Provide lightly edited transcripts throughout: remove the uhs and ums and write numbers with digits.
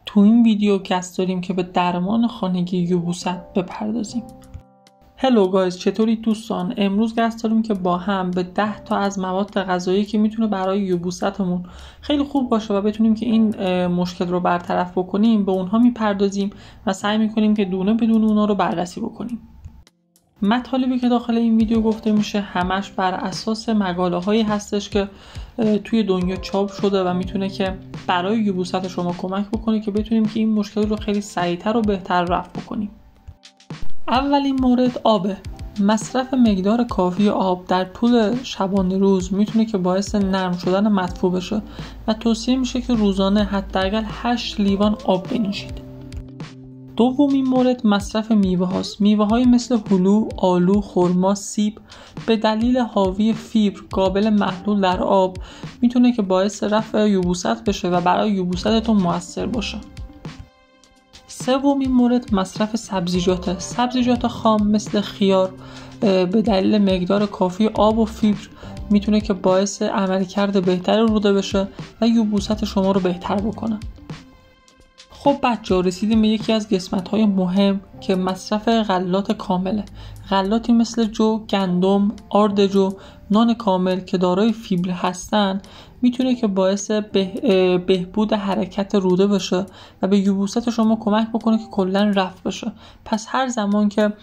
تو این ویدیو قصد داریم که به درمان خانگی یبوست بپردازیم. هلو گایز، چطوری دوستان؟ امروز قصد داریم که با هم به 10 تا از مواد غذایی که میتونه برای یبوستمون خیلی خوب باشه و بتونیم که این مشکل رو برطرف بکنیم به اونها میپردازیم و سعی میکنیم که دونه بدون اونها رو بررسی بکنیم. مطالبی که داخل این ویدیو گفته میشه همش بر اساس مقاله هایی هستش که توی دنیا چاپ شده و میتونه که برای یبوست شما کمک بکنه که بتونیم که این مشکل رو خیلی سریعتر و بهتر رفع بکنیم. اولین مورد آبه. مصرف مقدار کافی آب در طول شبانه روز میتونه که باعث نرم شدن مدفوع بشه و توصیه میشه که روزانه حداقل 8 لیوان آب بنوشید. دومین مورد مصرف میوه هاست. میوه های مثل هلو، آلو، خرما، سیب به دلیل حاوی فیبر قابل محلول در آب میتونه که باعث رفع یبوست بشه و برای یبوستتون موثر باشه. سومین مورد مصرف سبزیجات. سبزیجات خام مثل خیار به دلیل مقدار کافی آب و فیبر میتونه که باعث عملکرد بهتر روده بشه و یبوست شما رو بهتر بکنه. خب بچه‌ها، رسیدیم به یکی از قسمت‌های مهم که مصرف غلات کامله. غلاتی مثل جو، گندم، آرد جو، نان کامل که دارای فیبر هستن میتونه که باعث بهبود حرکت روده بشه و به یبوست شما کمک بکنه که کلاً رفع بشه. پس هر زمان که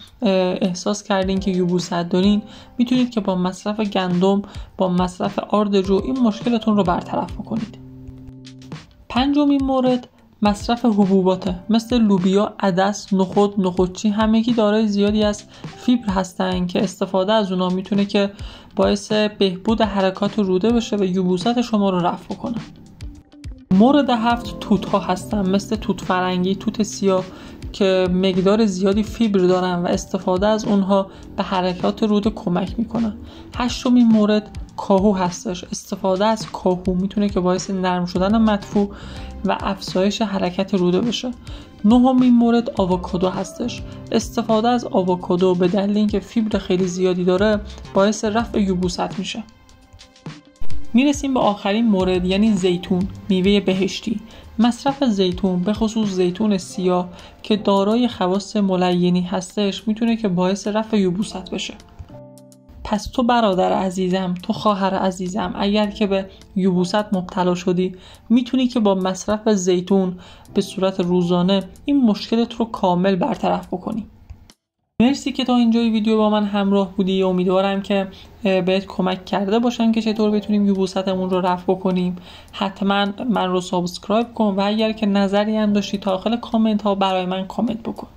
احساس کردین که یبوست دارین میتونید که با مصرف گندم، با مصرف آرد جو این مشکلتون رو برطرف بکنید. پنجمین مورد مصرف حبوباته مثل لوبیا، عدس، نخودچی همگی دارای زیادی از فیبر هستن که استفاده از اونا میتونه که باعث بهبود حرکات روده بشه و یبوست شما رو رفع کنه. مورد 7 توت ها هستن مثل توت فرنگی، توت سیاه که مقدار زیادی فیبر دارن و استفاده از اونها به حرکات روده کمک میکنه. هشتمین مورد کاهو هستش. استفاده از کاهو میتونه که باعث نرم شدن مدفوع و افزایش حرکت روده بشه. نهمین مورد آووکادو هستش. استفاده از آووکادو به دلیل اینکه فیبر خیلی زیادی داره باعث رفع یبوست میشه. میرسیم به آخرین مورد یعنی زیتون، میوه بهشتی. مصرف زیتون به خصوص زیتون سیاه که دارای خواص ملینی هستش میتونه که باعث رفع یبوست بشه. پس تو برادر عزیزم، تو خواهر عزیزم، اگر که به یبوست مبتلا شدی میتونی که با مصرف زیتون به صورت روزانه این مشکلت رو کامل برطرف بکنی. مرسی که تا اینجای ویدیو با من همراه بودی. امیدوارم که بهت کمک کرده باشم که چطور بتونیم یبوستمون رو رفع بکنیم. حتما من رو سابسکرایب کن و اگر که نظری هم داشتی داخل کامنت ها برای من کامنت بکن.